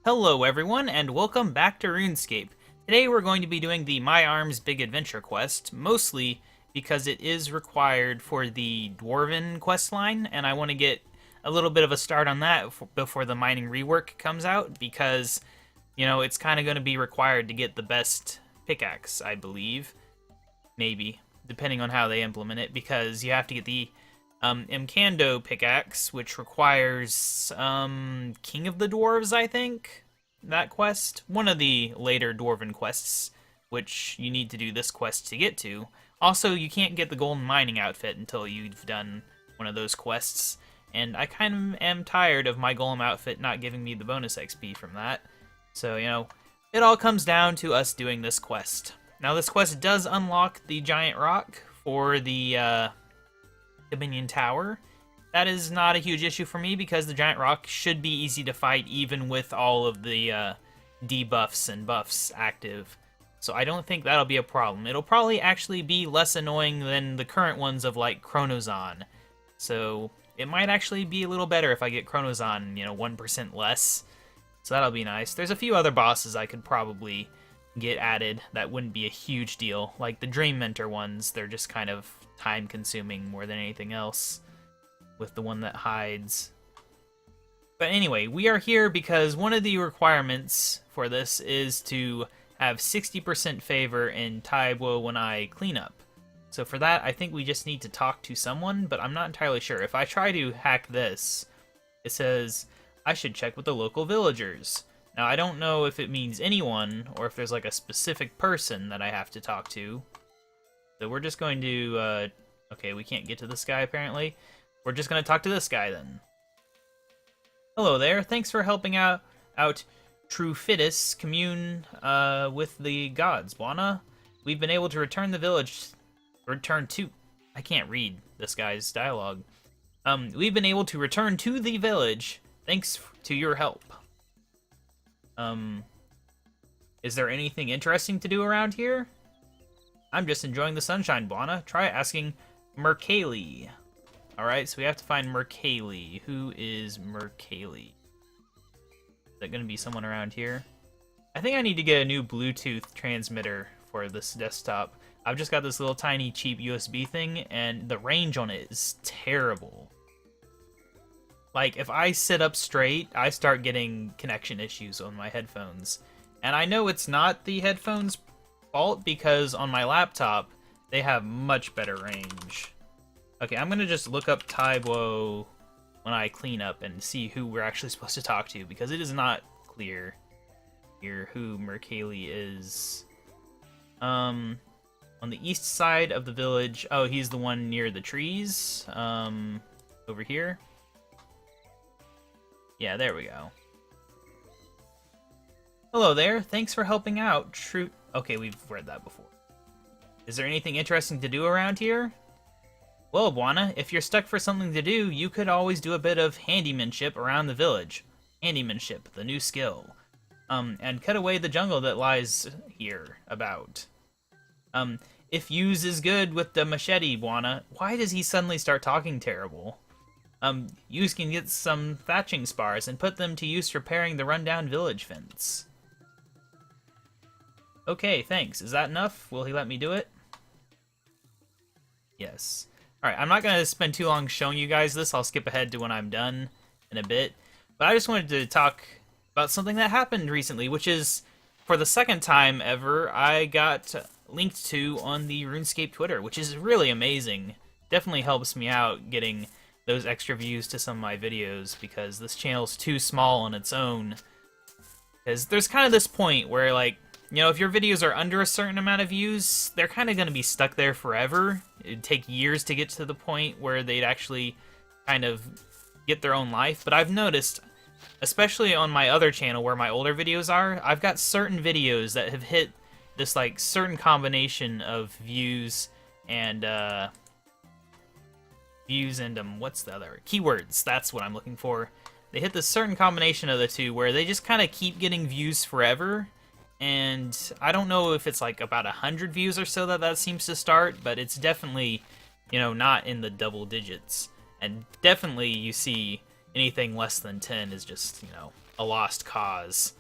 Hello everyone, and welcome back to RuneScape. Today we're going to be doing the My Arms Big Adventure quest, mostly because it is required for the Dwarven quest line, and I want to get a little bit of a start on that before the mining rework comes out, because, you know, it's kind of going to be required to get the best pickaxe, I believe. Maybe, depending on how they implement it, because you have to get the Mkando pickaxe, which requires King of the Dwarves, I think, that quest. One of the later Dwarven quests, which you need to do this quest to get to. Also, you can't get the golden mining outfit until you've done one of those quests, and I kind of am tired of my golem outfit not giving me the bonus XP from that. So, you know, it all comes down to us doing this quest. Now, this quest does unlock the giant rock for the Dominion Tower. That is not a huge issue for me because the giant rock should be easy to fight even with all of the debuffs and buffs active. So I don't think that'll be a problem. It'll probably actually be less annoying than the current ones of like Chronozon. So it might actually be a little better if I get Chronozon, you know, 1% less. So that'll be nice. There's a few other bosses I could probably get added that wouldn't be a huge deal. Like the Dream Mentor ones, they're just kind of time consuming more than anything else with the one that hides. But anyway, we are here because one of the requirements for this is to have 60% favor in Taibo when I clean up. So for that, I think we just need to talk to someone, but I'm not entirely sure. If I try to hack this, it says I should check with the local villagers. Now, I don't know if it means anyone or if there's like a specific person that I have to talk to. So we're just going to, okay, we can't get to this guy apparently. We're just going to talk to this guy then. Hello there, thanks for helping out Trufitus commune with the gods, Buana. We've been able to return the village, I can't read this guy's dialogue. We've been able to return to the village thanks to your help. Is there anything interesting to do around here? I'm just enjoying the sunshine, Buana. Try asking Merkali. Alright, so we have to find Merkali. Who is Merkali? Is that going to be someone around here? I think I need to get a new Bluetooth transmitter for this desktop. I've just got this little tiny cheap USB thing, and the range on it is terrible. Like, if I sit up straight, I start getting connection issues on my headphones. And I know it's not the headphones' fault because on my laptop, they have much better range. Okay, I'm gonna just look up Taibo when I clean up and see who we're actually supposed to talk to because it is not clear here who Merkali is. On the east side of the village, oh, he's the one near the trees, over here. Yeah, there we go. Hello there, thanks for helping out. Okay, we've read that before. Is there anything interesting to do around here? Well, Buana, if you're stuck for something to do, you could always do a bit of handymanship around the village. Handymanship, the new skill. And cut away the jungle that lies here about. If use is good with the machete, Buana, why does he suddenly start talking terrible? Use can get some thatching spars and put them to use repairing the rundown village fence. Okay, thanks. Is that enough? Will he let me do it? Yes. Alright, I'm not going to spend too long showing you guys this. I'll skip ahead to when I'm done in a bit. But I just wanted to talk about something that happened recently, which is, for the second time ever, I got linked to on the RuneScape Twitter, which is really amazing. Definitely helps me out getting those extra views to some of my videos, because this channel's too small on its own. Because there's kind of this point where, like, you know, if your videos are under a certain amount of views, they're kind of going to be stuck there forever. It'd take years to get to the point where they'd actually kind of get their own life. But I've noticed, especially on my other channel where my older videos are, I've got certain videos that have hit this, like, certain combination of views and, what's the other? Keywords, that's what I'm looking for. They hit this certain combination of the two where they just kind of keep getting views forever. And I don't know if it's like about 100 views or so that seems to start, but it's definitely, you know, not in the double digits. And definitely you see anything less than 10 is just, you know, a lost cause,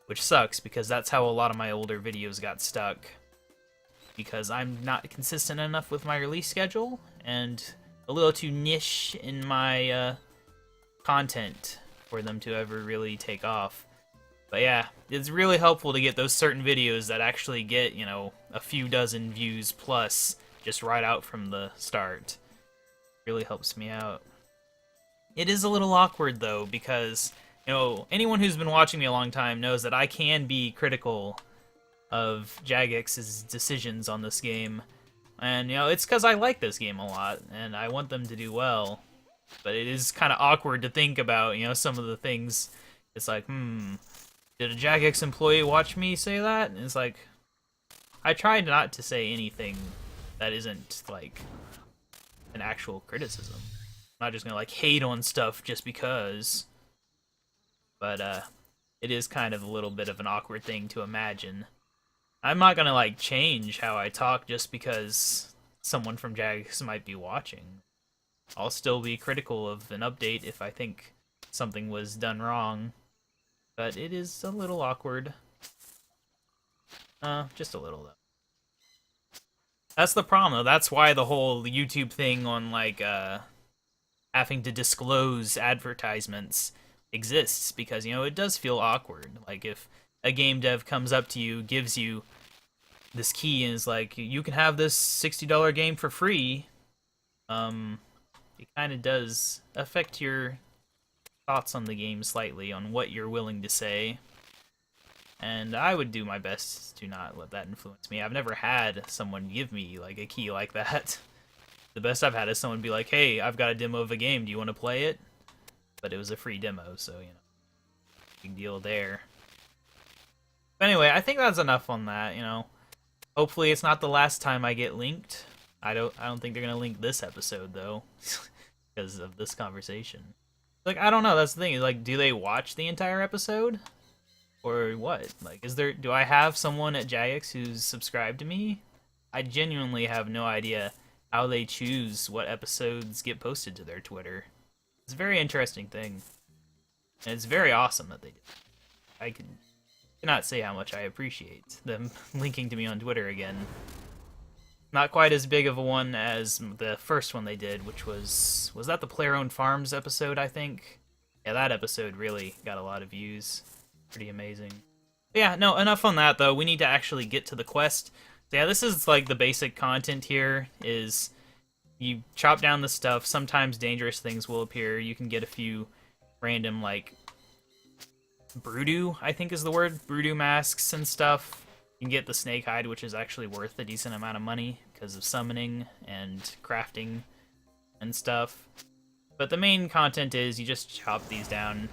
which sucks because that's how a lot of my older videos got stuck, because I'm not consistent enough with my release schedule and a little too niche in my content for them to ever really take off. But yeah, it's really helpful to get those certain videos that actually get, you know, a few dozen views plus just right out from the start. Really helps me out. It is a little awkward though, because, you know, anyone who's been watching me a long time knows that I can be critical of Jagex's decisions on this game. And, you know, it's because I like this game a lot, and I want them to do well. But it is kind of awkward to think about, you know, some of the things. It's like, did a Jagex employee watch me say that? And it's like, I tried not to say anything that isn't, like, an actual criticism. I'm not just gonna, like, hate on stuff just because. But, it is kind of a little bit of an awkward thing to imagine. I'm not gonna, like, change how I talk just because someone from Jagex might be watching. I'll still be critical of an update if I think something was done wrong. But it is a little awkward. Just a little, though. That's the problem, though. That's why the whole YouTube thing on, like, having to disclose advertisements exists. Because, you know, it does feel awkward. Like, if a game dev comes up to you, gives you this key, and is like, you can have this $60 game for free, it kind of does affect your thoughts on the game slightly, on what you're willing to say. And I would do my best to not let that influence me. I've never had someone give me, like, a key like that. The best I've had is someone be like, hey, I've got a demo of a game, do you want to play it? But it was a free demo, so, you know, big deal there. But anyway, I think that's enough on that, you know. Hopefully it's not the last time I get linked. I don't think they're gonna link this episode, though, because of this conversation. Like, I don't know, that's the thing, like, do they watch the entire episode? Or what? Like, do I have someone at Jagex who's subscribed to me? I genuinely have no idea how they choose what episodes get posted to their Twitter. It's a very interesting thing. And it's very awesome that they do. I cannot say how much I appreciate them linking to me on Twitter again. Not quite as big of a one as the first one they did, which was that the Player-Owned Farms episode, I think? Yeah, that episode really got a lot of views. Pretty amazing. But yeah, no, enough on that, though. We need to actually get to the quest. So yeah, this is, like, the basic content here, is you chop down the stuff, sometimes dangerous things will appear, you can get a few random, like, Broodoo, I think is the word, Broodoo masks and stuff. You can get the snake hide, which is actually worth a decent amount of money because of summoning and crafting and stuff. But the main content is you just chop these down.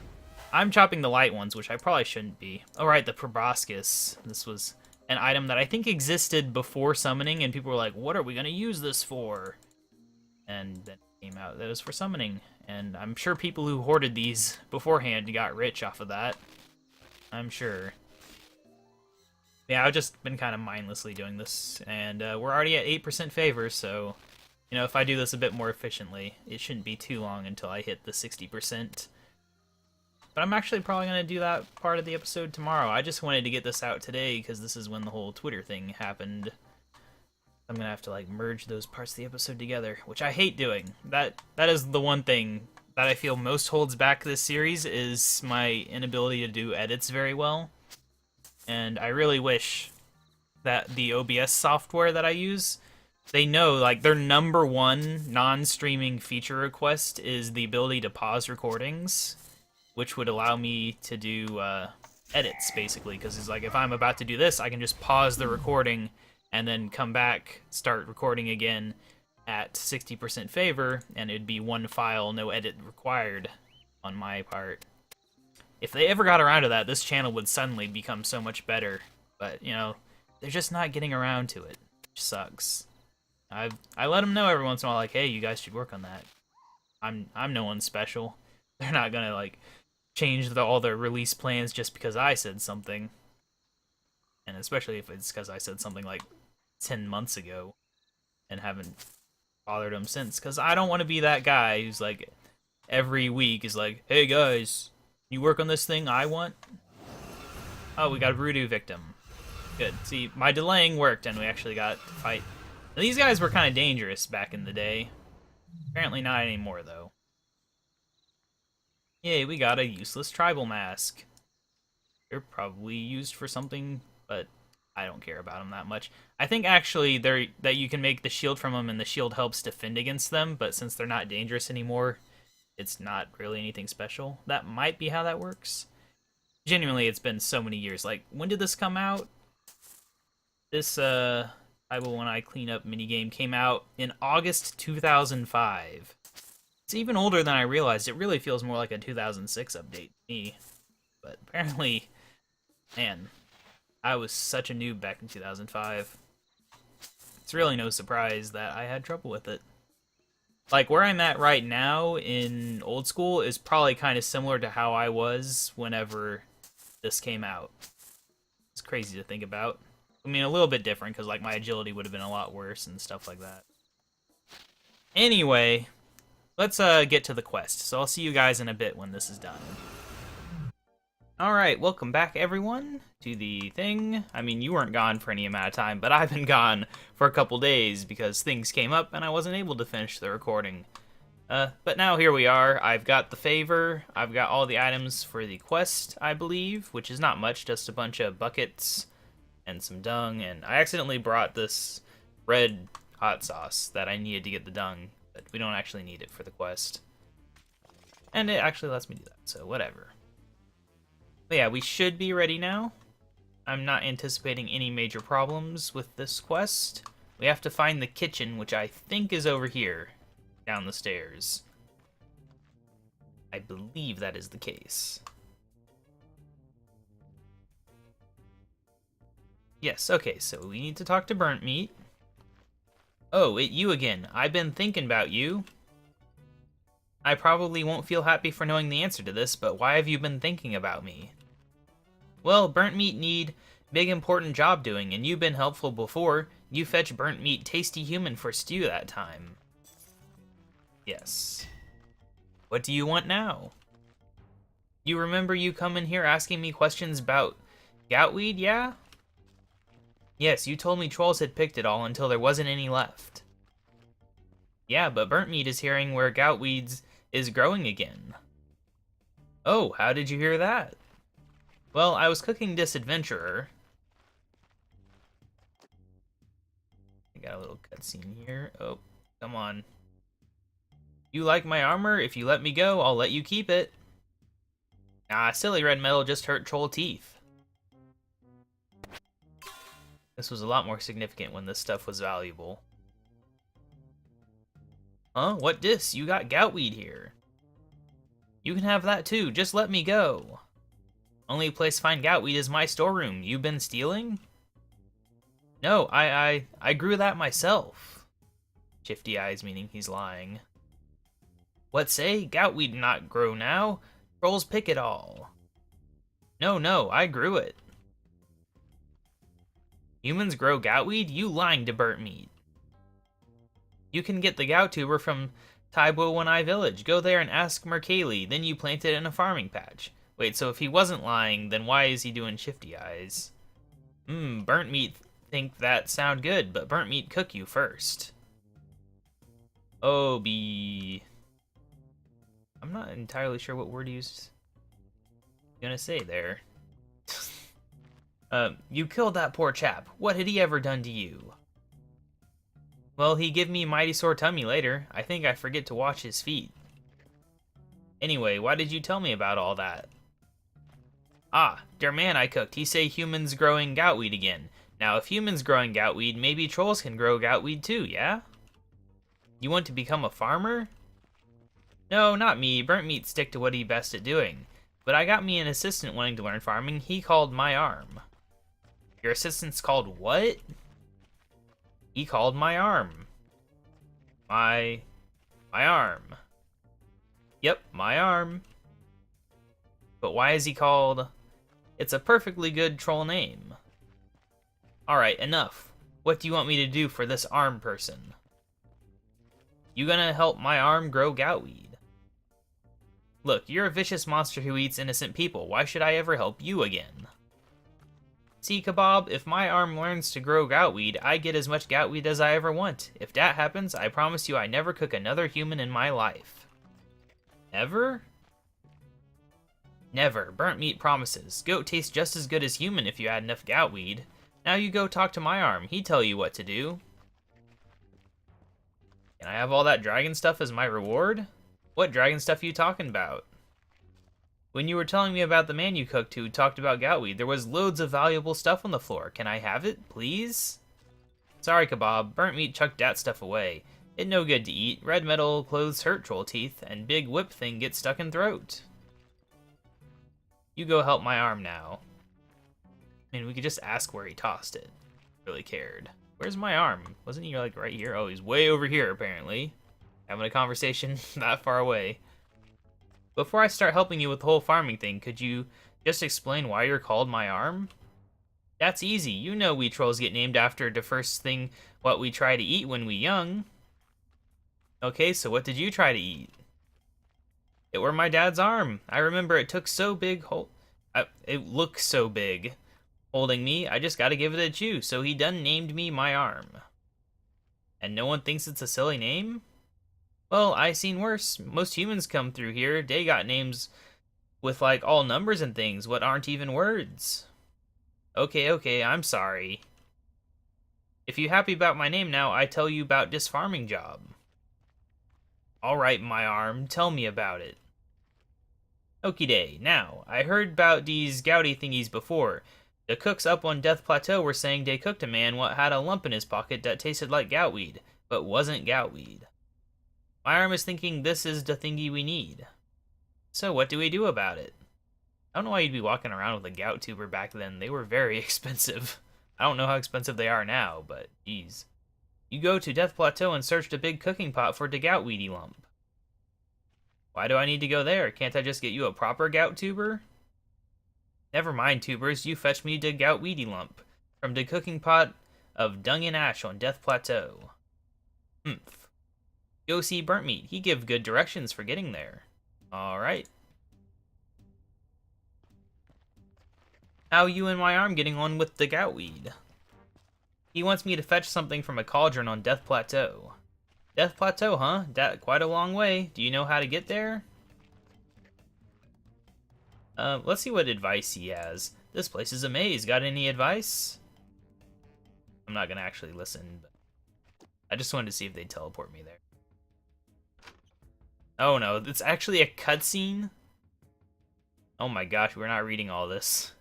I'm chopping the light ones, which I probably shouldn't be. Oh, right, the proboscis. This was an item that I think existed before summoning, and people were like, what are we going to use this for? And then it came out that it was for summoning. And I'm sure people who hoarded these beforehand got rich off of that. I'm sure. Yeah, I've just been kind of mindlessly doing this, and we're already at 8% favor, so, you know, if I do this a bit more efficiently, it shouldn't be too long until I hit the 60%. But I'm actually probably going to do that part of the episode tomorrow. I just wanted to get this out today, because this is when the whole Twitter thing happened. I'm going to have to, like, merge those parts of the episode together, which I hate doing. That is the one thing that I feel most holds back this series, is my inability to do edits very well. And I really wish that the OBS software that I use, they know, like, their number one non-streaming feature request is the ability to pause recordings, which would allow me to do edits, basically, because it's like, if I'm about to do this, I can just pause the recording and then come back, start recording again at 60% favor, and it'd be one file, no edit required on my part. If they ever got around to that, this channel would suddenly become so much better. But, you know, they're just not getting around to it, which sucks. I let them know every once in a while, like, hey, you guys should work on that. I'm no one special. They're not gonna, like, change all their release plans just because I said something. And especially if it's because I said something, like, 10 months ago and haven't bothered them since. Because I don't want to be that guy who's, like, every week is like, hey, guys, You work on this thing I want? Oh, we got a voodoo victim. Good. See, my delaying worked, and we actually got to fight. Now, these guys were kind of dangerous back in the day. Apparently not anymore, though. Yay, we got a useless tribal mask. They're probably used for something, but I don't care about them that much. I think actually that you can make the shield from them, and the shield helps defend against them, but since they're not dangerous anymore, it's not really anything special. That might be how that works. Genuinely, it's been so many years. Like, when did this come out? This, I Will When I Clean Up minigame came out in August 2005. It's even older than I realized. It really feels more like a 2006 update to me. But apparently, man, I was such a noob back in 2005. It's really no surprise that I had trouble with it. Like, where I'm at right now in old school is probably kind of similar to how I was whenever this came out. It's crazy to think about. I mean, a little bit different, because, like, my agility would have been a lot worse and stuff like that. Anyway, let's get to the quest. So I'll see you guys in a bit when this is done. Alright, welcome back, everyone, to the thing. I mean, you weren't gone for any amount of time, but I've been gone for a couple days because things came up and I wasn't able to finish the recording. But now here we are. I've got the favor. I've got all the items for the quest, I believe, which is not much, just a bunch of buckets and some dung, and I accidentally brought this red hot sauce that I needed to get the dung, but we don't actually need it for the quest. And it actually lets me do that, so whatever. But yeah, we should be ready now. I'm not anticipating any major problems with this quest. We have to find the kitchen, which I think is over here, down the stairs. I believe that is the case. Yes, okay, so we need to talk to Burnt Meat. Oh, you again. I've been thinking about you. I probably won't feel happy for knowing the answer to this, but why have you been thinking about me? Well, Burnt Meat need big important job doing, and you've been helpful before. You fetch Burnt Meat tasty human for stew that time. Yes. What do you want now? You remember you come in here asking me questions about goutweed, yeah? Yes, you told me trolls had picked it all until there wasn't any left. Yeah, but Burnt Meat is hearing where goutweeds is growing again. Oh, how did you hear that? Well, I was cooking this adventurer. I got a little cutscene here. Oh, come on. You like my armor? If you let me go, I'll let you keep it. Nah, silly red metal just hurt troll teeth. This was a lot more significant when this stuff was valuable. Huh? What dis? You got goutweed here. You can have that too, just let me go. Only place to find goutweed is my storeroom. You been stealing? No, I grew that myself. Shifty eyes meaning he's lying. What say? Goutweed not grow now. Trolls pick it all. No, I grew it. Humans grow goutweed? You lying to Burnt Meat. You can get the gout tuber from Taibo Village. Go there and ask Merkali, then you plant it in a farming patch. Wait, so if he wasn't lying, then why is he doing shifty eyes? Burnt Meat think that sound good, but Burnt Meat cook you first. Oh, I'm not entirely sure what word he's gonna say there. You killed that poor chap. What had he ever done to you? Well, he give me mighty sore tummy later. I think I forget to wash his feet. Anyway, why did you tell me about all that? Ah, der man I cooked, he say humans growing goutweed again. Now, if humans growing goutweed, maybe trolls can grow goutweed too, yeah? You want to become a farmer? No, not me. Burnt Meat stick to what he best at doing. But I got me an assistant wanting to learn farming. He called my arm. Your assistant's called what? He called my arm. My arm. Yep, my arm. But why is he called... It's a perfectly good troll name. Alright, enough. What do you want me to do for this arm person? You gonna help my arm grow goutweed? Look, you're a vicious monster who eats innocent people. Why should I ever help you again? See, KaBob, if my arm learns to grow goutweed, I get as much goutweed as I ever want. If that happens, I promise you I never cook another human in my life. Ever? Never. Burnt meat promises. Goat tastes just as good as human if you add enough goutweed. Now you go talk to my arm. He'd tell you what to do. Can I have all that dragon stuff as my reward? What dragon stuff are you talking about? When you were telling me about the man you cooked who talked about goutweed, there was loads of valuable stuff on the floor. Can I have it, please? Sorry, KaBob. Burnt meat chucked that stuff away. It no good to eat. Red metal clothes hurt troll teeth, and big whip thing gets stuck in throat. You go help my arm now. I mean, we could just ask where he tossed it. Really cared. Where's my arm? Wasn't he like right here? Oh, he's way over here apparently. Having a conversation not far away. Before I start helping you with the whole farming thing, could you just explain why you're called my arm? That's easy. You know we trolls get named after the first thing what we try to eat when we young. Okay, so what did you try to eat? It were my dad's arm. I remember it took so big, it looked so big. Holding me, I just gotta give it a chew, so he done named me my arm. And no one thinks it's a silly name? Well, I seen worse. Most humans come through here, they got names with like all numbers and things, what aren't even words. Okay, I'm sorry. If you happy about my name now, I tell you about this farming job. Alright, my arm, tell me about it. Okie day. Now, I heard about these gouty thingies before. The cooks up on Death Plateau were saying they cooked a man what had a lump in his pocket that tasted like goutweed, but wasn't goutweed. My arm is thinking this is the thingy we need. So what do we do about it? I don't know why you'd be walking around with a gout tuber back then. They were very expensive. I don't know how expensive they are now, but geez. You go to Death Plateau and search the big cooking pot for the goutweedy lump. Why do I need to go there? Can't I just get you a proper gout tuber? Never mind, tubers. You fetch me the goutweedy lump from the cooking pot of dung and ash on Death Plateau. Humph. Go see Burnt Meat. He give good directions for getting there. Alright. How you and my arm getting on with the goutweed? He wants me to fetch something from a cauldron on Death Plateau. Death Plateau, huh? That quite a long way. Do you know how to get there? Let's see what advice he has. This place is a maze. Got any advice? I'm not gonna actually listen, but I just wanted to see if they'd teleport me there. Oh no, it's actually a cutscene? Oh my gosh, we're not reading all this.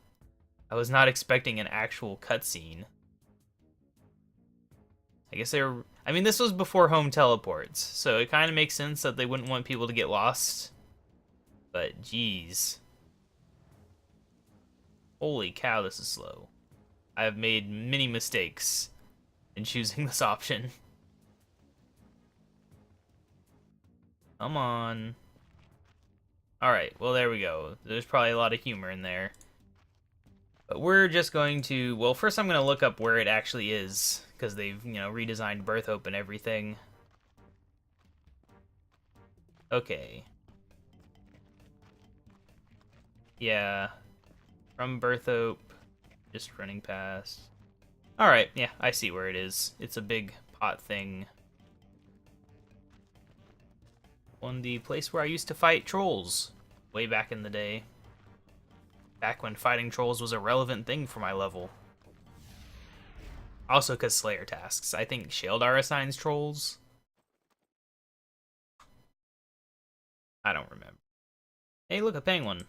I was not expecting an actual cutscene. I guess I mean, this was before home teleports, so it kind of makes sense that they wouldn't want people to get lost. But, geez. Holy cow, this is slow. I have made many mistakes in choosing this option. Come on. Alright, well there we go. There's probably a lot of humor in there. But we're just going to... Well, first I'm going to look up where it actually is, because they've, you know, redesigned Birth Hope and everything. Okay. Yeah. From Birth Hope, just running past. Alright, yeah, I see where it is. It's a big pot thing. On the place where I used to fight trolls, way back in the day. Back when fighting trolls was a relevant thing for my level. Also because Slayer tasks. I think Sheldar assigns trolls. I don't remember. Hey, look, a penguin.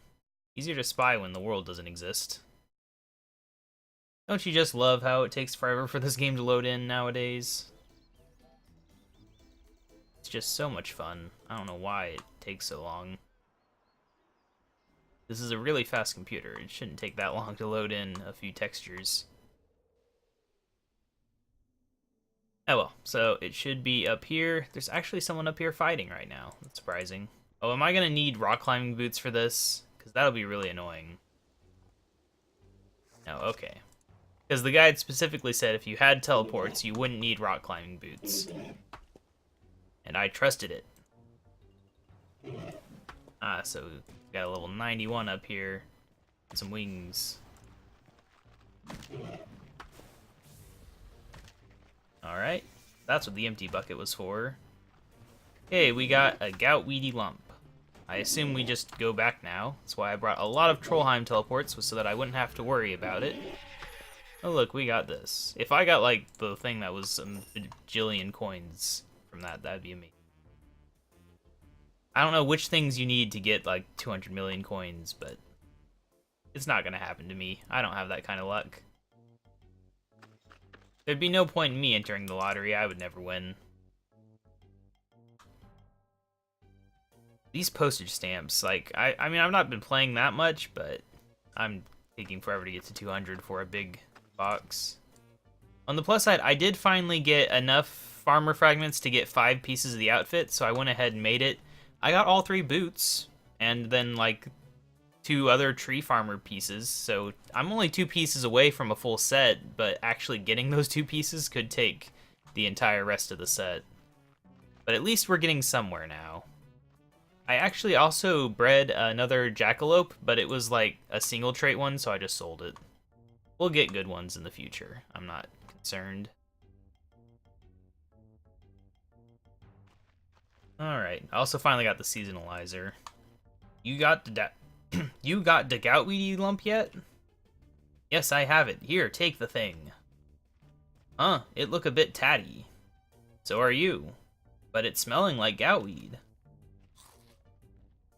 Easier to spy when the world doesn't exist. Don't you just love how it takes forever for this game to load in nowadays? It's just so much fun. I don't know why it takes so long. This is a really fast computer. It shouldn't take that long to load in a few textures. Oh well, so it should be up here. There's actually someone up here fighting right now. That's surprising. Oh, am I gonna need rock climbing boots for this? Because that'll be really annoying. No, okay. Because the guide specifically said if you had teleports, you wouldn't need rock climbing boots. And I trusted it. So we got a level 91 up here. Some wings. Alright, that's what the empty bucket was for. Okay, we got a gout-weedy lump. I assume we just go back now. That's why I brought a lot of Trollheim teleports, so that I wouldn't have to worry about it. Oh look, we got this. If I got like the thing that was some bajillion coins from that, that'd be amazing. I don't know which things you need to get like 200 million coins, but it's not gonna happen to me. I don't have that kind of luck. There'd be no point in me entering the lottery. I would never win. These postage stamps, like, I mean, I've not been playing that much, but I'm taking forever to get to 200 for a big box. On the plus side, I did finally get enough farmer fragments to get 5 pieces of the outfit, so I went ahead and made it. I got all 3 boots, and then, like, 2 other tree farmer pieces, so I'm only 2 pieces away from a full set, but actually getting those 2 pieces could take the entire rest of the set. But at least we're getting somewhere now. I actually also bred another jackalope, but it was like a single trait one, so I just sold it. We'll get good ones in the future. I'm not concerned. Alright, I also finally got the seasonalizer. You got the you got the gout-weedy lump yet? Yes, I have it. Here, take the thing. It look a bit tatty. So are you. But it's smelling like goutweed.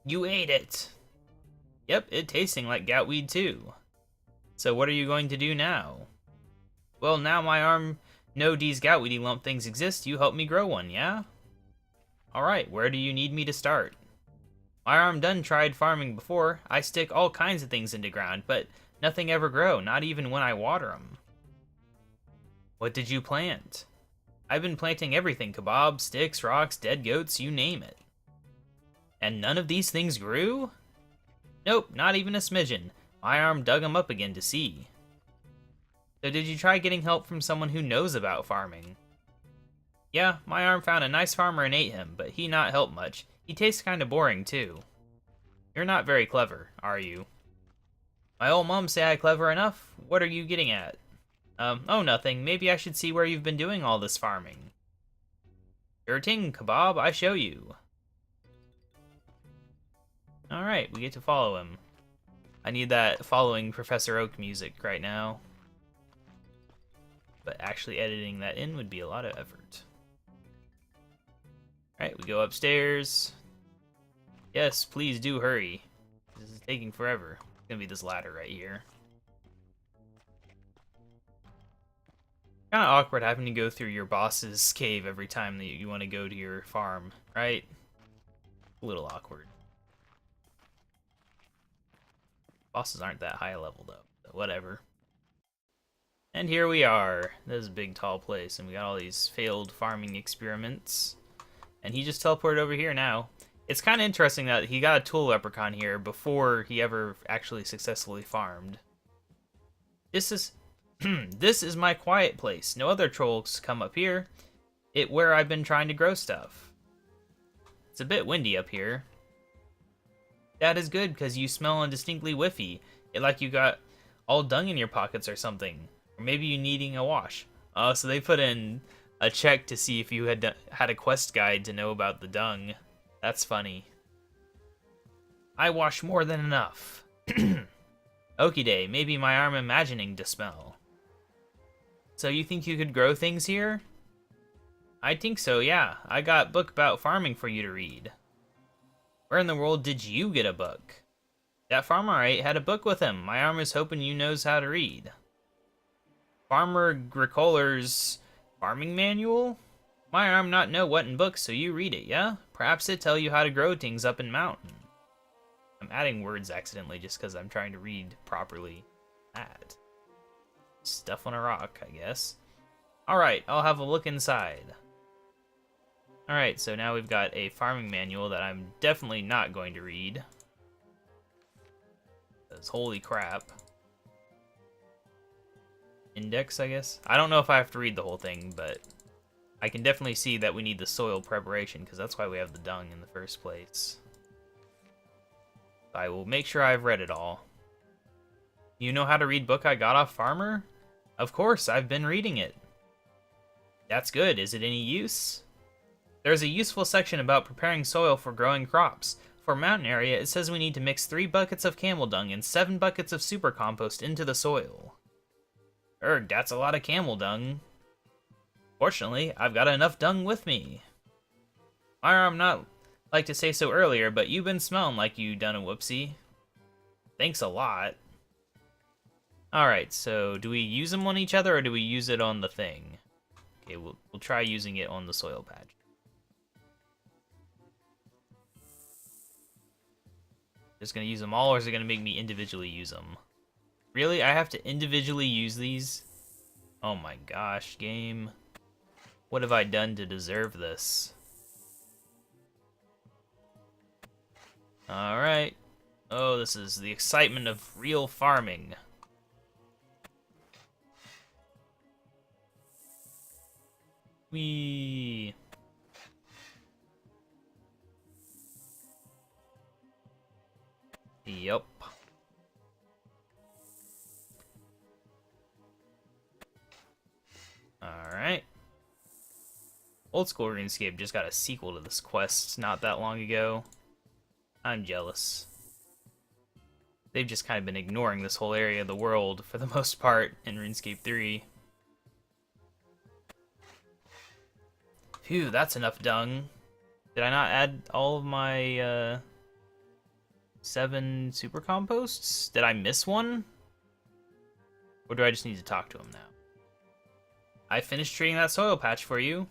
You ate it! Yep, it tasting like goutweed too. So what are you going to do now? Well, now my arm know these goutweedy lump things exist, you help me grow one, yeah? Alright, where do you need me to start? My arm done tried farming before. I stick all kinds of things into ground, but nothing ever grow, not even when I water 'em. What did you plant? I've been planting everything, KaBob, sticks, rocks, dead goats, you name it. And none of these things grew? Nope, not even a smidgen. My arm dug 'em up again to see. So did you try getting help from someone who knows about farming? Yeah, my arm found a nice farmer and ate him, but he not help much. He tastes kinda boring, too. You're not very clever, are you? My old mom say I clever enough? What are you getting at? Oh, nothing. Maybe I should see where you've been doing all this farming. Sure ting, KaBob, I show you. Alright, we get to follow him. I need that following Professor Oak music right now. But actually editing that in would be a lot of effort. Alright, we go upstairs. Yes, please do hurry. This is taking forever. It's gonna be this ladder right here. Kinda awkward having to go through your boss's cave every time that you want to go to your farm, right? A little awkward. Bosses aren't that high level though, so whatever. And here we are. This is a big tall place, and we got all these failed farming experiments. And he just teleported over here now. It's kind of interesting that he got a tool leprechaun here before he ever actually successfully farmed. This is this is my quiet place. No other trolls come up here. It where I've been trying to grow stuff. It's a bit windy up here. That is good, because you smell indistinctly whiffy. It like you got all dung in your pockets or something. Or maybe you needing a wash. Oh, so they put in a check to see if you had a quest guide to know about the dung. That's funny. I wash more than enough. Okie day, maybe my arm imagining to smell. So you think you could grow things here? I think so, yeah. I got a book about farming for you to read. Where in the world did you get a book? That farmer I ate had a book with him. My arm is hoping you knows how to read. Farmer Agricoler's farming manual? My arm not know what in book, so you read it, yeah? Perhaps it tell you how to grow things up in mountain. I'm adding words accidentally just because I'm trying to read properly. That. Stuff on a rock, I guess. Alright, I'll have a look inside. Alright, so now we've got a farming manual that I'm definitely not going to read. Because holy crap. Index, I guess? I don't know if I have to read the whole thing, but I can definitely see that we need the soil preparation, because that's why we have the dung in the first place. I will make sure I've read it all. You know how to read book I got off Farmer? Of course, I've been reading it. That's good. Is it any use? There's a useful section about preparing soil for growing crops. For a mountain area, it says we need to mix 3 buckets of camel dung and 7 buckets of super compost into the soil. Erg, that's a lot of camel dung. Fortunately, I've got enough dung with me. I'm not like to say so earlier, but you've been smelling like you done a whoopsie. Thanks a lot. Alright, so do we use them on each other or do we use it on the thing? Okay, we'll try using it on the soil patch. Just gonna use them all, or is it gonna make me individually use them? Really? I have to individually use these? Oh my gosh, game. What have I done to deserve this? Alright. Oh, this is the excitement of real farming. Whee! Yup. Alright. Old School RuneScape just got a sequel to this quest not that long ago. I'm jealous. They've just kind of been ignoring this whole area of the world for the most part in RuneScape 3. Phew, that's enough dung. Did I not add all of my, 7 super composts? Did I miss one? Or do I just need to talk to him now? I finished treating that soil patch for you.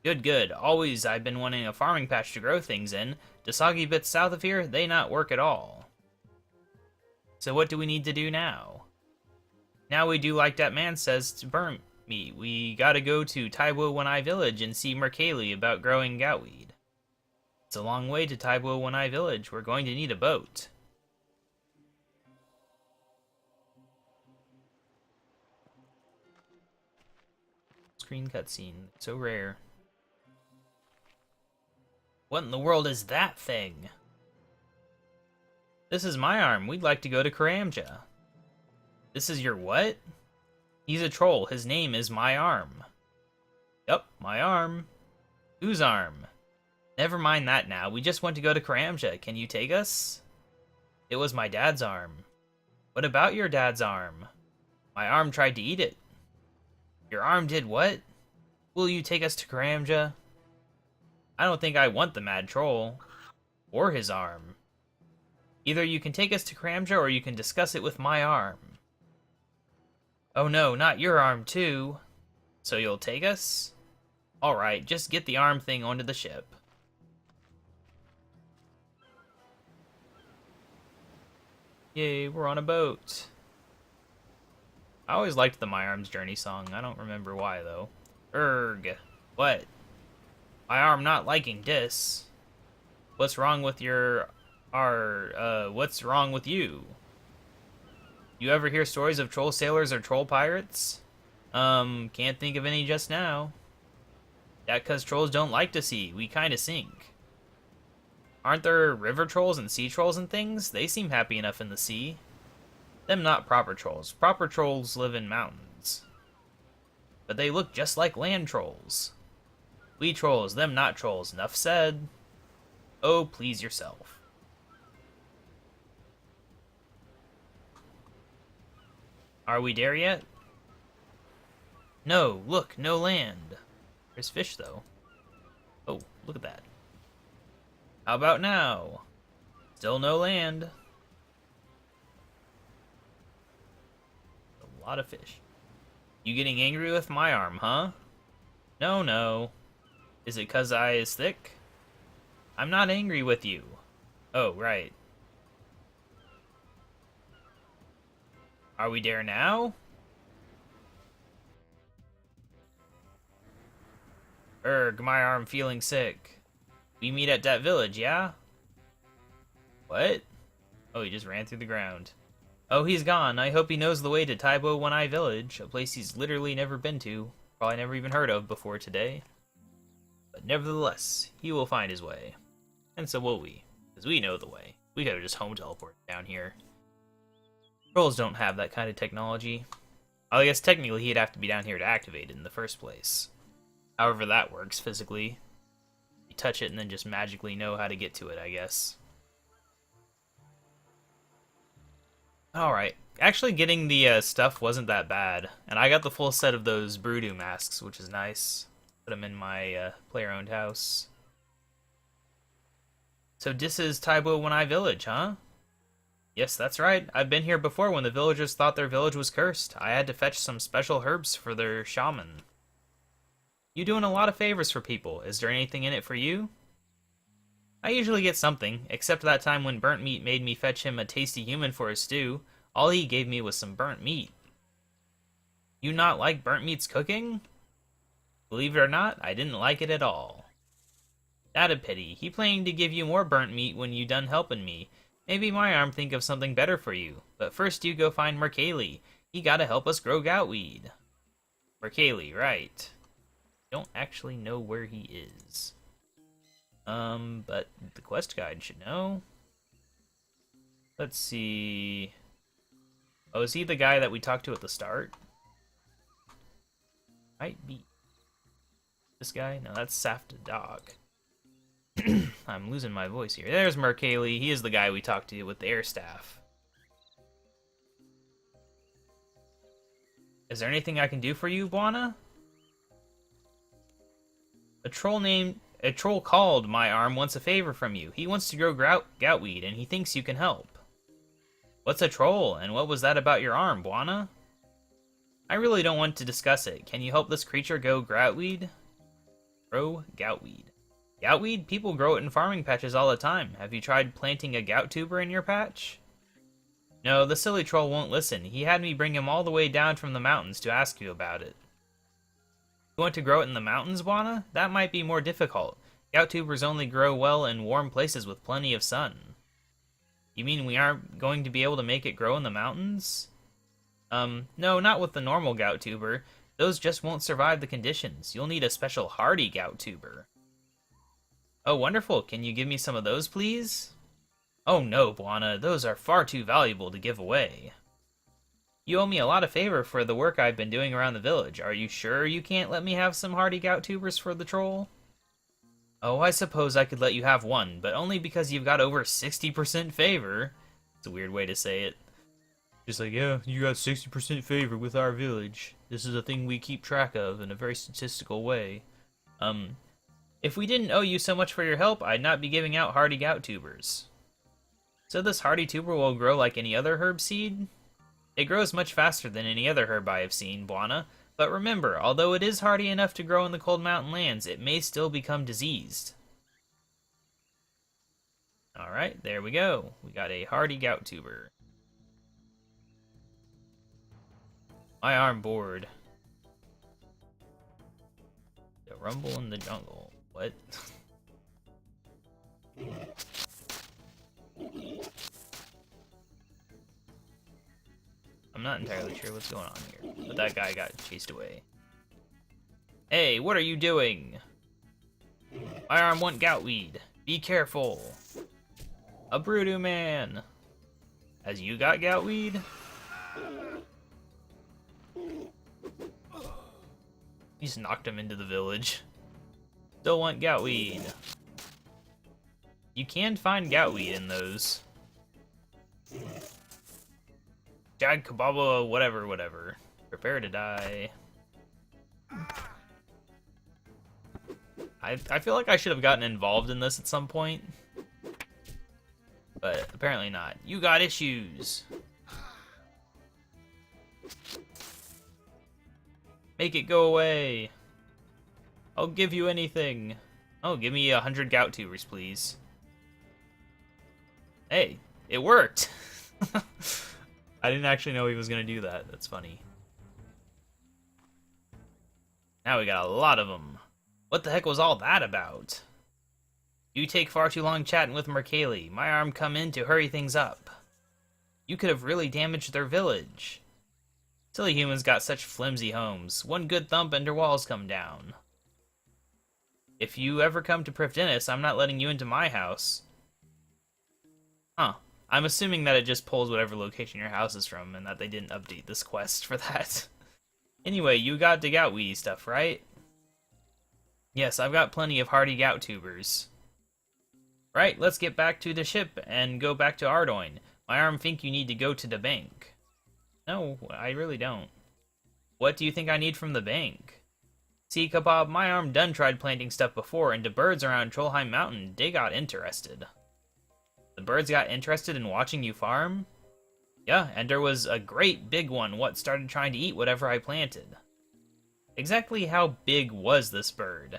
Good, good. Always I've been wanting a farming patch to grow things in. The soggy bits south of here, they not work at all. So what do we need to do now? Now we do like that man says to burn me. We gotta go to Taibo Wanai Village and see Merkali about growing goutweed. It's a long way to Taibo Wanai Village. We're going to need a boat. Screen cutscene. So rare. What in the world is that thing? This is my arm. We'd like to go to Karamja. This is your what? He's a troll. His name is My Arm. Yup, my arm. Whose arm? Never mind that now. We just want to go to Karamja. Can you take us? It was my dad's arm. What about your dad's arm? My arm tried to eat it. Your arm did what? Will you take us to Karamja? I don't think I want the mad troll. Or his arm. Either you can take us to Karamja or you can discuss it with my arm. Oh no, not your arm too. So you'll take us? Alright, just get the arm thing onto the ship. Yay, we're on a boat. I always liked the My Arm's Journey song. I don't remember why, though. Erg. What? My arm not liking this. What's wrong with your... what's wrong with you? You ever hear stories of troll sailors or troll pirates? Can't think of any just now. That 'cause trolls don't like to sea. We kinda sink. Aren't there river trolls and sea trolls and things? They seem happy enough in the sea. Them not proper trolls. Proper trolls live in mountains. But they look just like land trolls. We trolls, them not trolls. Enough said. Oh, please yourself. Are we there yet? No, look, no land. There's fish, though. Oh, look at that. How about now? Still no land. A lot of fish. You getting angry with my arm, huh? No, no. Is it 'cause I is thick? I'm not angry with you. Oh, right. Are we there now? Erg, my arm feeling sick. We meet at that village, yeah? What? Oh, he just ran through the ground. Oh, he's gone. I hope he knows the way to Taibo Wanai Village, a place he's literally never been to. Probably never even heard of before today. But nevertheless, he will find his way. And so will we, because we know the way. We could have just home teleported down here. Trolls don't have that kind of technology. I guess technically he'd have to be down here to activate it in the first place. However that works physically. You touch it and then just magically know how to get to it, I guess. Alright. Actually getting the stuff wasn't that bad. And I got the full set of those Broodoo masks, which is nice. Put them in my player-owned house. So this is Taibo Wanai Village, huh? Yes, that's right. I've been here before when the villagers thought their village was cursed. I had to fetch some special herbs for their shaman. You doing a lot of favors for people. Is there anything in it for you? I usually get something, except that time when Burnt Meat made me fetch him a tasty human for his stew. All he gave me was some burnt meat. You not like Burnt Meat's cooking? Believe it or not, I didn't like it at all. That a pity. He planned to give you more burnt meat when you done helping me. Maybe my arm think of something better for you. But first you go find Merkali. He gotta help us grow goutweed. Merkali, right. Don't actually know where he is. But the quest guide should know. Let's see. Oh, is he the guy that we talked to at the start? Might be. This guy? No, that's Safta Dog. I'm losing my voice here. There's Merkali. He is the guy we talked to with the air staff. Is there anything I can do for you, Buana? A troll called my arm wants a favor from you. He wants to grow goutweed, and he thinks you can help. What's a troll, and what was that about your arm, Buana? I really don't want to discuss it. Can you help this creature grow goutweed? Grow goutweed. Goutweed? People grow it in farming patches all the time. Have you tried planting a gout tuber in your patch? No, the silly troll won't listen. He had me bring him all the way down from the mountains to ask you about it. You want to grow it in the mountains, Buana? That might be more difficult. Gout tubers only grow well in warm places with plenty of sun. You mean we aren't going to be able to make it grow in the mountains? No, not with the normal gout tuber. Those just won't survive the conditions. You'll need a special hardy gout tuber. Oh, wonderful. Can you give me some of those, please? Oh no, Buana. Those are far too valuable to give away. You owe me a lot of favor for the work I've been doing around the village. Are you sure you can't let me have some hardy gout tubers for the troll? Oh, I suppose I could let you have one, but only because you've got over 60% favor. It's a weird way to say it. Just like, yeah, you got 60% favor with our village. This is a thing we keep track of in a very statistical way. If we didn't owe you so much for your help, I'd not be giving out hardy gout tubers. So this hardy tuber will grow like any other herb seed? It grows much faster than any other herb I have seen, Buana. But remember, although it is hardy enough to grow in the cold mountain lands, it may still become diseased. Alright, there we go. We got a hardy gout tuber. My arm bored. The rumble in the jungle. What? I'm not entirely sure what's going on here, but that guy got chased away. Hey, what are you doing? My arm want goutweed. Be careful. A Broodoo man. Has you got goutweed? He just knocked him into the village. Still want goutweed. You can find goutweed in those. Jag KaBob, whatever. Prepare to die. I feel like I should have gotten involved in this at some point. But apparently not. You got issues. Make it go away. I'll give you anything. Oh, give me 100 gout tubers, please. Hey, it worked. I didn't actually know he was gonna do that. That's funny. Now we got a lot of them. What the heck was all that about? You take far too long chatting with Merkali. My arm come in to hurry things up. You could have really damaged their village. Silly humans got such flimsy homes. One good thump and their walls come down. If you ever come to Prifdinnis, I'm not letting you into my house. Huh. I'm assuming that it just pulls whatever location your house is from, and that they didn't update this quest for that. Anyway, you got the gout weedy stuff, right? Yes, I've got plenty of hardy gout tubers. Right, let's get back to the ship and go back to Ardoin. My arm think you need to go to the bank. No, I really don't. What do you think I need from the bank? See, KaBob, my arm done tried planting stuff before, and the birds around Trollheim Mountain, they got interested. The birds got interested in watching you farm? Yeah, and there was a great big one what started trying to eat whatever I planted. Exactly how big was this bird?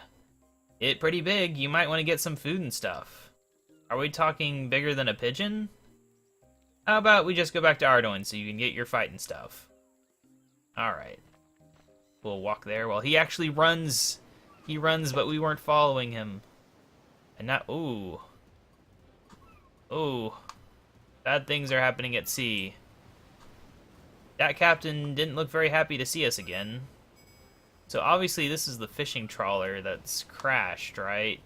It pretty big, you might want to get some food and stuff. Are we talking bigger than a pigeon? How about we just go back to Ardoin so you can get your fighting stuff? Alright. We'll walk there. Well, he actually runs. He runs, but we weren't following him. And now, ooh. Ooh. Bad things are happening at sea. That captain didn't look very happy to see us again. So obviously this is the fishing trawler that's crashed, right?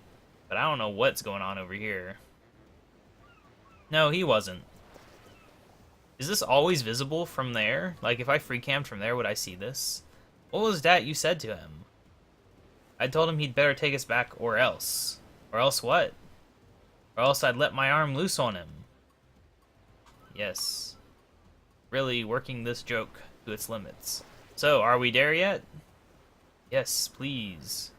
But I don't know what's going on over here. No, he wasn't. Is this always visible from there? Like, if I free cammed from there, would I see this? What was that you said to him? I told him he'd better take us back, or else. Or else what? Or else I'd let my arm loose on him. Yes. Really working this joke to its limits. So, are we there yet? Yes, please.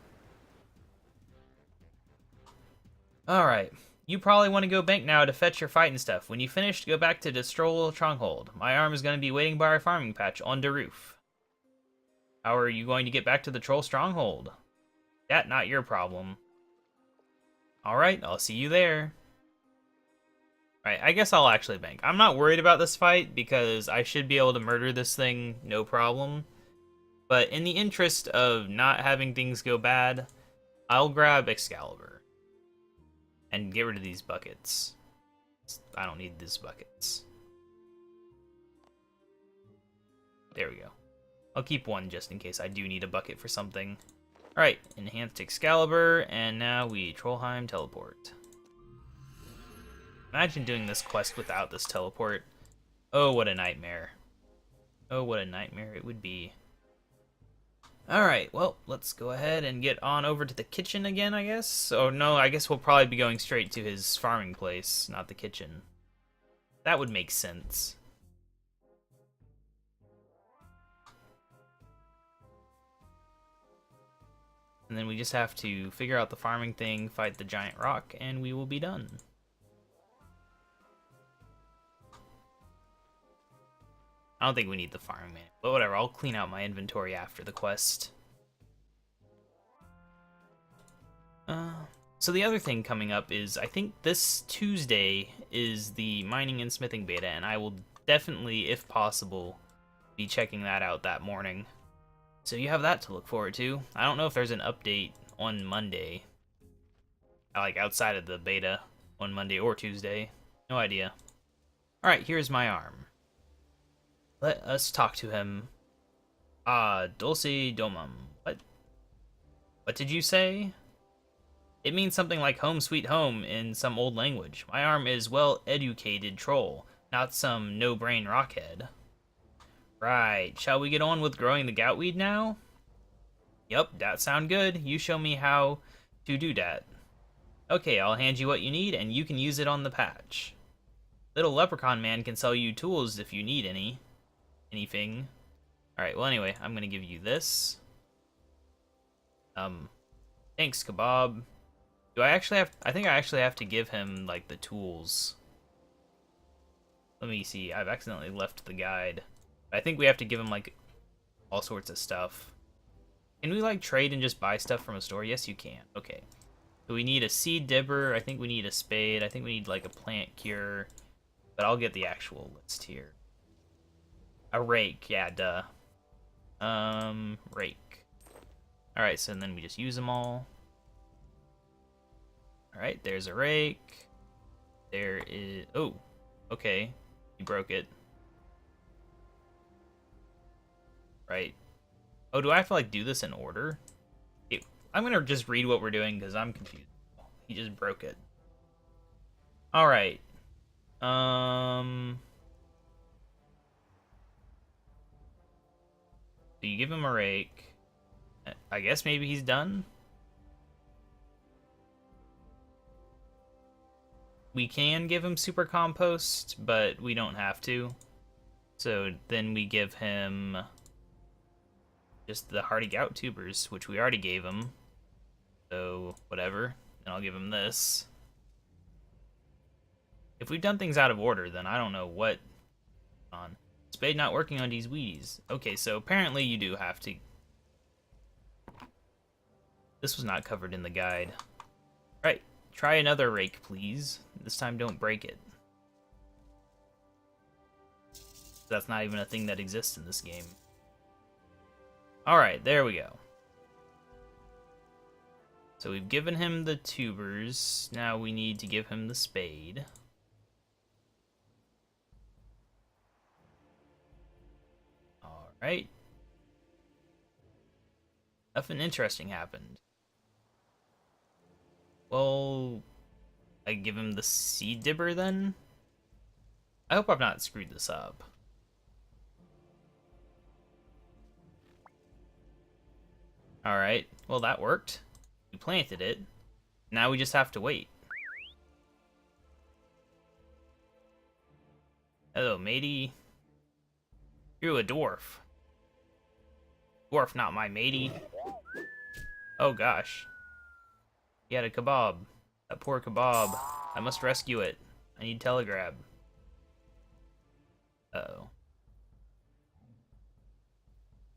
Alright. You probably want to go bank now to fetch your fighting stuff. When you finish, go back to the Stroll Stronghold. My arm is going to be waiting by our farming patch on the roof. How are you going to get back to the Troll Stronghold? That not your problem. Alright, I'll see you there. Alright, I guess I'll actually bank. I'm not worried about this fight because I should be able to murder this thing, no problem. But in the interest of not having things go bad, I'll grab Excalibur. And get rid of these buckets. I don't need these buckets. There we go. I'll keep one just in case I do need a bucket for something. Alright, enhanced Excalibur, and now we Trollheim teleport. Imagine doing this quest without this teleport. Oh, what a nightmare. Oh, what a nightmare it would be. Alright, well, let's go ahead and get on over to the kitchen again, I guess. Oh, no, I guess we'll probably be going straight to his farming place, not the kitchen. That would make sense. And then we just have to figure out the farming thing, fight the giant rock, and we will be done. I don't think we need the farming man, but whatever, I'll clean out my inventory after the quest. So the other thing coming up is, I think this Tuesday is the mining and smithing beta, and I will definitely, if possible, be checking that out that morning. So you have that to look forward to. I don't know if there's an update on Monday, like outside of the beta on Monday or Tuesday. No idea. Alright, here's my arm. Let us talk to him. Ah, dulce domum. What? What did you say? It means something like home sweet home in some old language. My arm is well-educated troll, not some no-brain rockhead. Right, shall we get on with growing the goutweed now? Yup, that sound good. You show me how to do that. Okay, I'll hand you what you need, and you can use it on the patch. Little leprechaun man can sell you tools if you need anything. Alright, well anyway, I'm gonna give you this. Thanks, KaBob. Do I actually have, I think I actually have to give him, like, the tools. Let me see, I've accidentally left the guide. I think we have to give him, like, all sorts of stuff. Can we, like, trade and just buy stuff from a store? Yes, you can. Okay. So we need a seed dibber, I think we need a spade, I think we need, like, a plant cure. But I'll get the actual list here. A rake, yeah, duh. Rake. Alright, so then we just use them all. Alright, there's a rake. There is... Oh, okay. You broke it. Right. Oh, do I have to, like, do this in order? Okay, I'm gonna just read what we're doing, because I'm confused. He just broke it. Alright. So you give him a rake. I guess maybe he's done. We can give him super compost, but we don't have to. So then we give him just the hardy gout tubers, which we already gave him. So whatever. Then I'll give him this. If we've done things out of order, then I don't know what on. Spade not working on these weedies. Okay, so apparently you do have to. This was not covered in the guide. Right, try another rake, please. This time don't break it. That's not even a thing that exists in this game. Alright, there we go. So we've given him the tubers. Now we need to give him the spade. Alright. Nothing interesting happened. Well, I give him the seed dibber then? I hope I've not screwed this up. Alright, well that worked. We planted it. Now we just have to wait. Hello, matey. You're a dwarf. Dwarf, not my matey. Oh gosh. He had a KaBob. That poor KaBob. I must rescue it. I need telegrab. Uh-oh.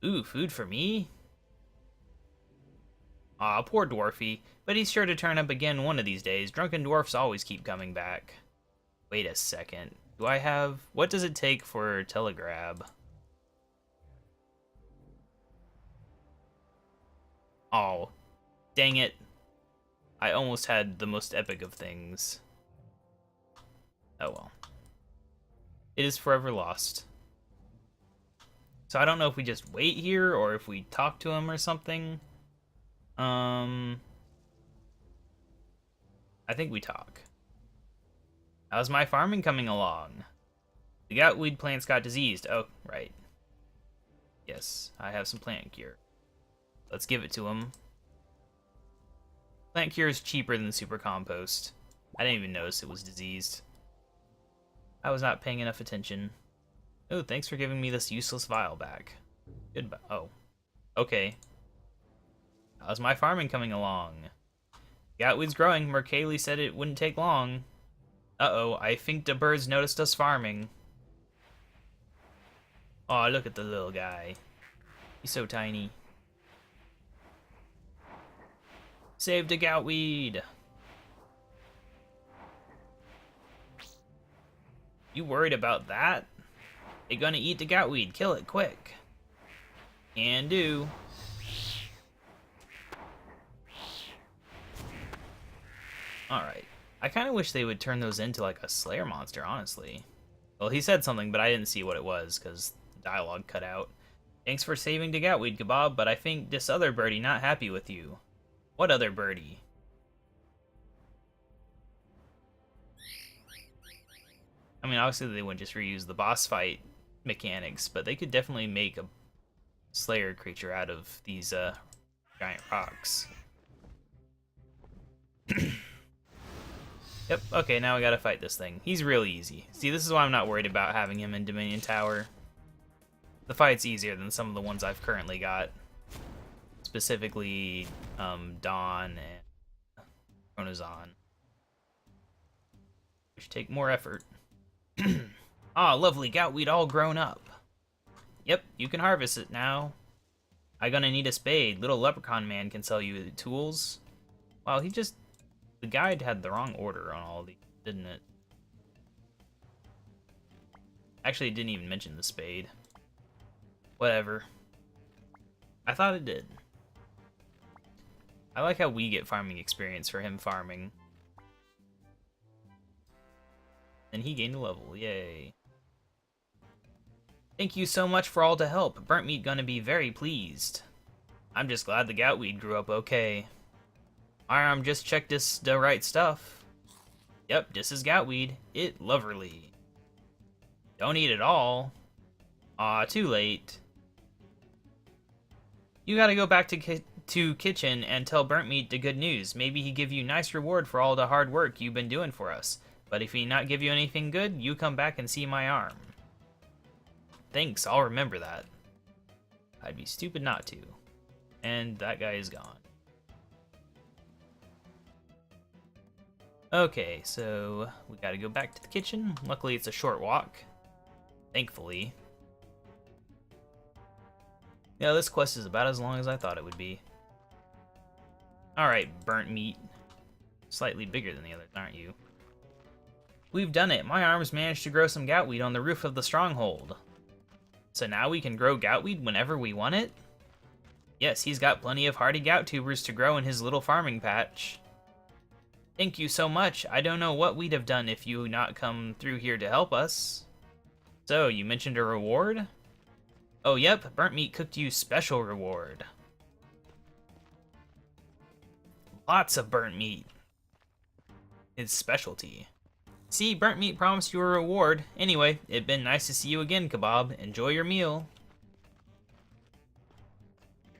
Ooh, food for me? Aw, poor Dwarfy. But he's sure to turn up again one of these days. Drunken dwarfs always keep coming back. Wait a second. Do I have... What does it take for telegrab? Oh, dang it. I almost had the most epic of things. Oh well. It is forever lost. So I don't know if we just wait here or if we talk to him or something. I think we talk. How's my farming coming along? The goutweed plants got diseased. Oh, right. Yes, I have some plant cure. Let's give it to him. Plant cure is cheaper than super compost. I didn't even notice it was diseased. I was not paying enough attention. Oh, thanks for giving me this useless vial back. Goodbye. Oh, okay. How's my farming coming along? Goutweed's growing. Mercaley said it wouldn't take long. Uh-oh, I think the birds noticed us farming. Aw, look at the little guy. He's so tiny. Save the goutweed! You worried about that? They're gonna eat the goutweed. Kill it quick. Can do. Alright. I kind of wish they would turn those into like a Slayer monster, honestly. Well, he said something, but I didn't see what it was because the dialogue cut out. Thanks for saving the goutweed, KaBob, but I think this other birdie not happy with you. What other birdie? I mean, obviously they wouldn't just reuse the boss fight mechanics, but they could definitely make a Slayer creature out of these giant rocks. Yep, okay, now we gotta fight this thing. He's really easy. See, this is why I'm not worried about having him in Dominion Tower. The fight's easier than some of the ones I've currently got. Specifically, Dawn and Chronozon. Which take more effort. Ah, lovely goutweed all grown up. Yep, you can harvest it now. I gonna need a spade. Little leprechaun man can sell you the tools. Wow, he just... The guide had the wrong order on all these, didn't it? Actually, it didn't even mention the spade. Whatever. I thought it did. I like how we get farming experience for him farming. And he gained a level, yay. Thank you so much for all the help. Burnt Meat gonna be very pleased. I'm just glad the goutweed grew up okay. I'm just checked the right stuff. Yep, this is goutweed. It loverly. Don't eat it all. Aw, too late. You gotta go back to kitchen and tell Burnt Meat the good news. Maybe he give you nice reward for all the hard work you've been doing for us. But if he not give you anything good, you come back and see my arm. Thanks, I'll remember that. I'd be stupid not to. And that guy is gone. Okay, so we gotta go back to the kitchen. Luckily, it's a short walk. Thankfully. Yeah, this quest is about as long as I thought it would be. Alright, Burnt Meat. Slightly bigger than the others, aren't you? We've done it! My arms managed to grow some goutweed on the roof of the stronghold. So now we can grow goutweed whenever we want it? Yes, he's got plenty of hardy gout tubers to grow in his little farming patch. Thank you so much. I don't know what we'd have done if you not come through here to help us. So, you mentioned a reward? Oh, yep, Burnt Meat cooked you special reward. Lots of burnt meat. His specialty. See, Burnt Meat promised you a reward. Anyway, it'd been nice to see you again, KaBob. Enjoy your meal.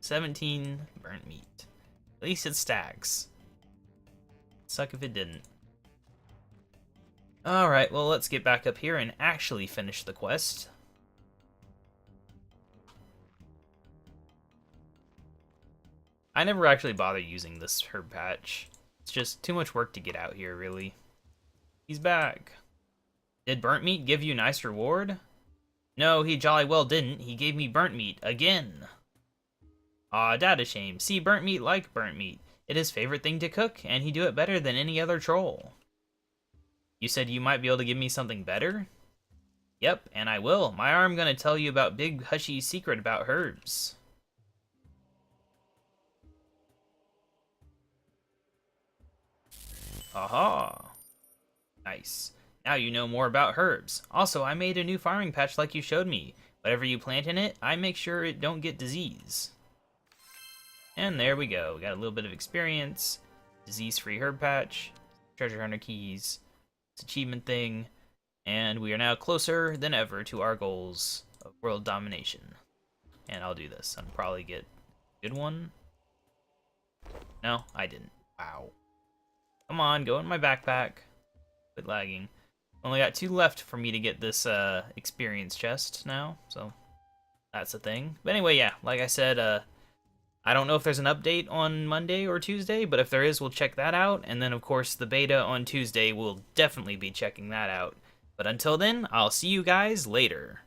17 burnt meat. At least it stacks. Suck if it didn't. Alright, well, let's get back up here and actually finish the quest. I never actually bother using this herb patch. It's just too much work to get out here, really. He's back. Did Burnt Meat give you a nice reward? No, he jolly well didn't. He gave me burnt meat again. Aw, that a shame. See, Burnt Meat like burnt meat. It's his favorite thing to cook, and he do it better than any other troll. You said you might be able to give me something better? Yep, and I will. My arm gonna tell you about Big Hushy's secret about herbs. Aha! Nice. Now you know more about herbs. Also, I made a new farming patch like you showed me. Whatever you plant in it, I make sure it don't get disease. And there we go. We got a little bit of experience. Disease-free herb patch. Treasure hunter keys. It's achievement thing. And we are now closer than ever to our goals of world domination. And I'll do this and probably get a good one. No, I didn't. Wow. Come on, go in my backpack. Quit lagging. Only got 2 left for me to get this experience chest now, so that's a thing. But anyway, yeah, like I said, I don't know if there's an update on Monday or Tuesday, but if there is, we'll check that out. And then, of course, the beta on Tuesday, we'll definitely be checking that out. But until then, I'll see you guys later.